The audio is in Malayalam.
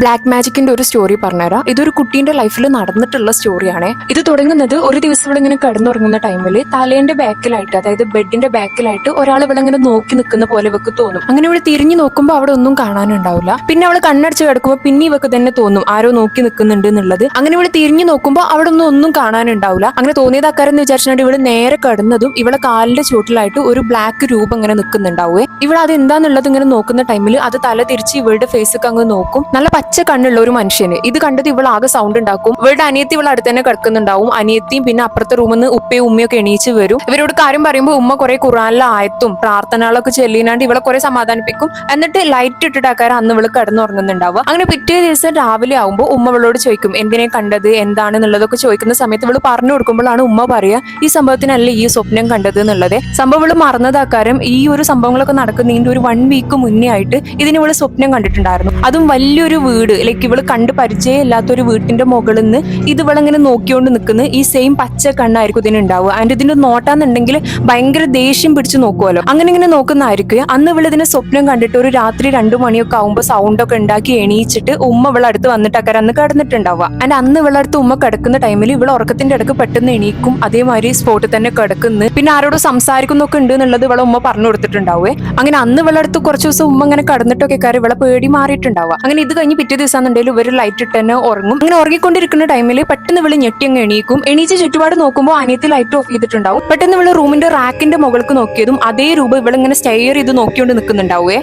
ബ്ലാക്ക് മാജിക്കിന്റെ ഒരു സ്റ്റോറി പറഞ്ഞുതരാം. ഇതൊരു കുട്ടീന്റെ ലൈഫിൽ നടന്നിട്ടുള്ള സ്റ്റോറിയാണ്. ഇത് തുടങ്ങുന്നത് ഒരു ദിവസം ഇവിടെ ഇങ്ങനെ കിടന്നുറങ്ങുന്ന ടൈമിൽ തലേന്റെ ബാക്കിലായിട്ട്, അതായത് ബെഡിന്റെ ബാക്കിലായിട്ട് ഒരാൾ ഇവിടെ ഇങ്ങനെ നോക്കി നിൽക്കുന്ന പോലെ ഇവക്ക് തോന്നും. അങ്ങനെ ഇവിടെ തിരിഞ്ഞു നോക്കുമ്പോൾ അവിടെ ഒന്നും കാണാനുണ്ടാവില്ല. പിന്നെ അവള് കണ്ണടച്ച് കിടക്കുമ്പോൾ പിന്നെ ഇവക്ക് തന്നെ തോന്നും ആരോ നോക്കി നിൽക്കുന്നുണ്ട് എന്നുള്ളത്. അങ്ങനെ ഇവിടെ തിരിഞ്ഞു നോക്കുമ്പോൾ അവിടെ ഒന്നും കാണാനുണ്ടാവില്ല. അങ്ങനെ തോന്നിയത് അക്കാരെന്ന് വിചാരിച്ചിട്ട് ഇവിടെ നേരെ കിടന്നതും ഇവളെ കാലിന്റെ ചുവട്ടിലായിട്ട് ഒരു ബ്ലാക്ക് രൂപം ഇങ്ങനെ നിൽക്കുന്നുണ്ടാവേ. ഇവിടെ അത് എന്താന്നുള്ളത് ഇങ്ങനെ നോക്കുന്ന ടൈമിൽ അത് തല തിരിച്ച് ഇവളുടെ ഫേസൊക്കെ അങ്ങ് നോക്കും. നല്ല പച്ച കണ്ണുള്ള ഒരു മനുഷ്യന്. ഇത് കണ്ടത് ഇവൾ ആകെ സൗണ്ട് ഉണ്ടാക്കും. ഇവളുടെ അനിയത്തി ഇവൾ അടുത്ത് തന്നെ കിടക്കുന്നുണ്ടാവും. അനിയത്തിയും പിന്നെ അപ്പുറത്തെ റൂമിൽ നിന്ന് ഉപ്പയും ഉമ്മയൊക്കെ എണീച്ച് വരും. ഇവരോട് കാര്യം പറയുമ്പോൾ ഉമ്മ കുറെ ഖുറാനിലെ ആയത്തും പ്രാർത്ഥനകളൊക്കെ ചൊല്ലിനാണ്ട് ഇവളെ കുറെ സമാധാനിപ്പിക്കും. എന്നിട്ട് ലൈറ്റ് ഇട്ടിട്ട് ആക്കാരം അന്ന് ഇവള് കിടന്നുറങ്ങുന്നുണ്ടാവുക. അങ്ങനെ പിറ്റേ ദിവസം രാവിലെ ആവുമ്പോൾ ഉമ്മ ഇവളോട് ചോദിക്കും എന്തിനെ കണ്ടത് എന്താണെന്നുള്ളതൊക്കെ ചോദിക്കുന്ന സമയത്ത് ഇവള് പറഞ്ഞു കൊടുക്കുമ്പോഴാണ് ഉമ്മ പറയുക ഈ സംഭവത്തിനല്ല ഈ സ്വപ്നം കണ്ടത് എന്നുള്ളത്. സംഭവം ഇവള് മറന്നതാക്കാരം ഈ ഒരു സംഭവങ്ങളൊക്കെ നടക്കുന്നതിന്റെ ഒരു 1 വീക്ക് മുന്നേ ആയിട്ട് ഇതിന് ഇവള് സ്വപ്നം കണ്ടിട്ടുണ്ടായിരുന്നു. അതും വലിയൊരു വീട്, ലൈക്ക് ഇവള് കണ്ട് പരിചയമില്ലാത്ത ഒരു വീട്ടിന്റെ മുകളിൽ നിന്ന് ഇത് ഇവളിങ്ങനെ നോക്കിക്കൊണ്ട് നിൽക്കുന്ന ഈ സെയിം പച്ച കണ്ണായിരിക്കും ഇതിനുണ്ടാവുക. ആൻഡ് ഇതിന്റെ നോട്ടാന്നുണ്ടെങ്കിൽ ഭയങ്കര ദേഷ്യം പിടിച്ച് നോക്കുമല്ലോ. അങ്ങനെ ഇങ്ങനെ നോക്കുന്നതായിരിക്കും. അന്ന് ഇവള് ഇതിനെ സ്വപ്നം കണ്ടിട്ട് ഒരു രാത്രി 2 മണിയൊക്കെ ആകുമ്പോൾ സൗണ്ട് ഒക്കെ ഉണ്ടാക്കി എണീച്ചിട്ട് ഉമ്മ ഇവളെ അടുത്ത് വന്നിട്ടൊക്കെ അന്ന് കിടന്നിട്ടുണ്ടാവുക. ആൻഡ് അന്ന് ഇവളെ അടുത്ത് ഉമ്മ കിടക്കുന്ന ടൈമിൽ ഇവള് ഉറക്കത്തിന്റെ ഇടക്ക് പെട്ടെന്ന് എണീക്കും. അതേമാതിരി സ്പോട്ടിൽ തന്നെ കിടക്കുന്നു. പിന്നെ ആരോട് സംസാരിക്കുന്നൊക്കെ ഉണ്ട് എന്നുള്ളത് ഇവളെ ഉമ്മ പറഞ്ഞു കൊടുത്തിട്ടുണ്ടാവേ. അങ്ങനെ അന്ന് ഇവളെ അടുത്ത് കുറച്ച് ദിവസം ഉമ്മ ഇങ്ങനെ കടന്നിട്ടൊക്കെ കാര്യം ഇവളെ പേടി മാറിയിട്ടുണ്ടാവുക. അങ്ങനെ ഇത് കഴിഞ്ഞ് പിറ്റേ ദിവസം എന്നുണ്ടെങ്കിൽ ഇവര് ലൈറ്റ് ഇട്ട് തന്നെ ഉറങ്ങും. അങ്ങനെ ഉറങ്ങിക്കൊണ്ടിരിക്കുന്ന ടൈമിൽ പെട്ടെന്ന് ഇവള് ഞെട്ടി അങ്ങ് എണീക്കും. എണീച്ച് ചുറ്റുപാട് നോക്കുമ്പോൾ അനിയത്തി ലൈറ്റ് ഓഫ് ചെയ്തിട്ടുണ്ടാവും. പെട്ടെന്ന് ഇവള് റൂമിന്റെ റാക്കിന്റെ മുകൾക്ക് നോക്കിയതും അതേ രൂപം ഇവളിങ്ങനെ സ്റ്റെയർ ചെയ്ത് നോക്കിക്കൊണ്ട് നിൽക്കുന്നുണ്ടാവേ.